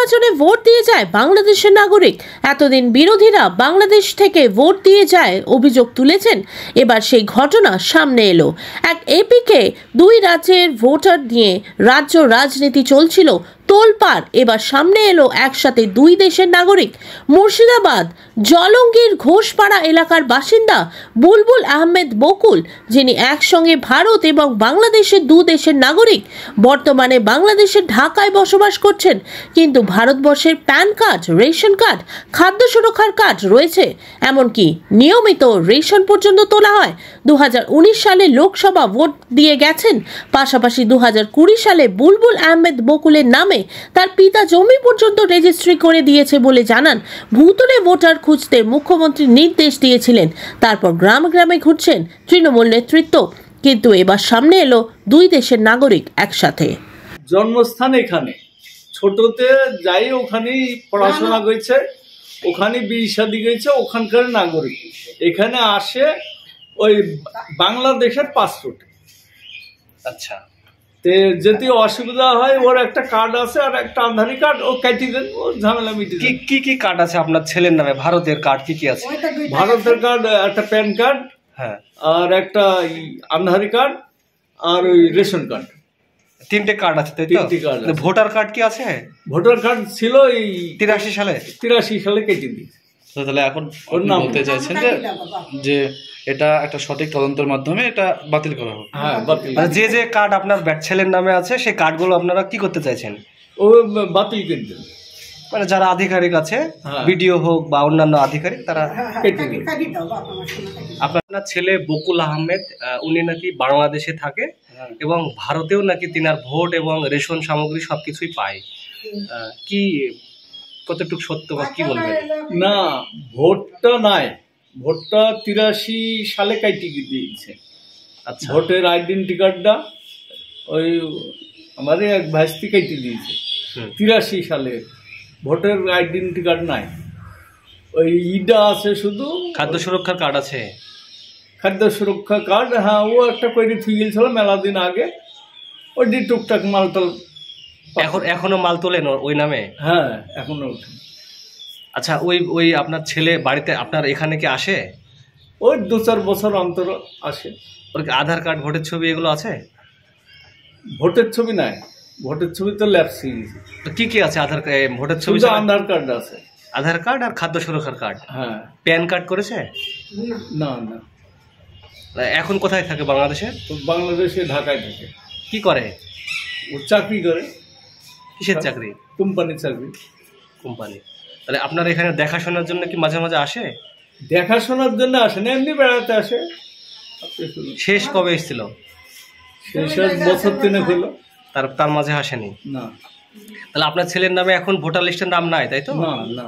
নির্বাচনে ভোট দিয়ে যায় বাংলাদেশের নাগরিক। এতদিন বিরোধীরা বাংলাদেশ থেকে ভোট দিয়ে যায় অভিযোগ তুলেছেন, এবার সেই ঘটনা সামনে এলো। এক এপিকে দুই রাজ্যের ভোটার নিয়ে রাজ্য রাজনীতি চলছিল তোলপাড়, এবার সামনে এলো একসাথে দুই দেশের নাগরিক। মুর্শিদাবাদ জলঙ্গির ঘোষপাড়া এলাকার বাসিন্দা বুলবুল আহমেদ বকুল, যিনি একসঙ্গে ভারত এবং বাংলাদেশের দু দেশের নাগরিক, বর্তমানে বাংলাদেশের ঢাকায় বসবাস করছেন। কিন্তু ভারতবর্ষের প্যান কার্ড, রেশন কার্ড, খাদ্য সুরক্ষার কার্ড রয়েছে, এমনকি নিয়মিত রেশন পর্যন্ত তোলা হয়। 2019 সালে লোকসভা ভোট দিয়ে গেছেন। পাশাপাশি 2020 সালে বুলবুল আহমেদ বকুলের নামে তার পিতা জমি পর্যন্ত রেজিস্ট্রি করে দিয়েছে বলে জানান। ভুতুড়ে ভোটার খুঁজতে মুখ্যমন্ত্রী নির্দেশ দিয়েছিলেন। তারপর গ্রামে গ্রামে ঘুরছেন তৃণমূল নেতৃত্ব। কিন্তু এবার সামনে এলো দুই দেশের নাগরিক একসাথে। জন্মস্থান এখানে, ছোটতে যাই ওখানেই পড়াশোনা করেছে, ওখানে বিয়ে শাদী গেছে, ওখানকার নাগরিক। এখানে আসে ওই বাংলাদেশের পাসপোর্টে। আচ্ছা, যদি অসুবিধা হয়, ওর একটা কার্ড আছে আর একটা আধারি কার্ড, ও কেটে দেন, ও ঝামেলা মিটে। কি কি কার্ড আছে আপনার ছেলের নামে? ভারতের কার্ড কি কি আছে? ভারতের কার্ড, একটা প্যান কার্ড, হ্যাঁ, আর একটা আধারি কার্ড, আর ওই রেশন কার্ড। তিনটে কার্ড আছে, তাই তো? ভোটার কার্ড কি আছে? ভোটার কার্ড ছিল এই 83 সালে। 83 সালে কেটে দিয়েছে। তাহলে এখন বলতে চাইছেন যে এটা একটা সঠিক তদন্তের মাধ্যমে এটা বাতিল করা হবে? হ্যাঁ, বাতিল। যে যে কার্ড আপনার ছেলের নামে আছে সেই কার্ডগুলো আপনারা কি করতে চাইছেন? ও বাতিল করে দেন। মানে যারা আধিকারিক আছে, বিডিও হোক বা অন্যান্য আধিকারিক, তারা কেটে দেন। আপনার ছেলে বকুল আহমেদ, উনি নাকি বাংলাদেশে থাকে এবং ভারতেও নাকি তিনার ভোট এবং রেশন সামগ্রী সবকিছুই পায়। কি কতটুকু সত্য বা কি বলবেন? না, ভোটটা নাই, ভোটটা 83 সালে কাটি দিয়েছে। আচ্ছা, ভোটের আইডেন্টি কার্ডটা ওই আমাদের এক ভাইস্তি কেটে দিয়েছে 83 সালে। ভোটের আইডেন্টি কার্ড নাই, ওই ইডা আছে, শুধু খাদ্য সুরক্ষার কার্ড আছে। খাদ্য সুরক্ষা কার্ড, হ্যাঁ, ও একটা করে থুই গেছিল মেলা দিন আগে। ওই টুকটাক মালটাল এখনো মাল তোলেন ওই নামে? হ্যাঁ, এখনো ওঠে। আচ্ছা, ওই আপনার ছেলে বাড়িতে আপনার এখানে কি আসে? ওই 2-4 বছর অন্তর আসে। ওর আধার কার্ড, ভোটের ছবি এগুলো আছে? ভোটের ছবি নাই, ভোটের ছবি তো ল্যাপসি। কি কি আছে আধার ভোটের ছবি? আধার কার্ড আছে, আধার কার্ড আর খাদ্য সুরক্ষার কার্ড। হ্যাঁ। প্যান কার্ড করেছে? না না। এখন কোথায় থাকে? বাংলাদেশে? বাংলাদেশে ঢাকায় থাকে। কি করে? ও চাকরি করে। কিসের চাকরি? কোম্পানির চাকরি। কোম্পানি। তাহলে আপনার এখানে দেখাশোনার জন্য কি মাঝে মাঝে আসে? দেখাশোনার জন্য আসে না, এমনি বেড়াতে আসে। শেষ কবে এসেছিল? শেষ বছর 3 হলো। তার মাঝে আসেনি? না। তাহলে আপনার ছেলের নামে এখন ভোটার লিস্টের নাম নাই, তাই তো? না না।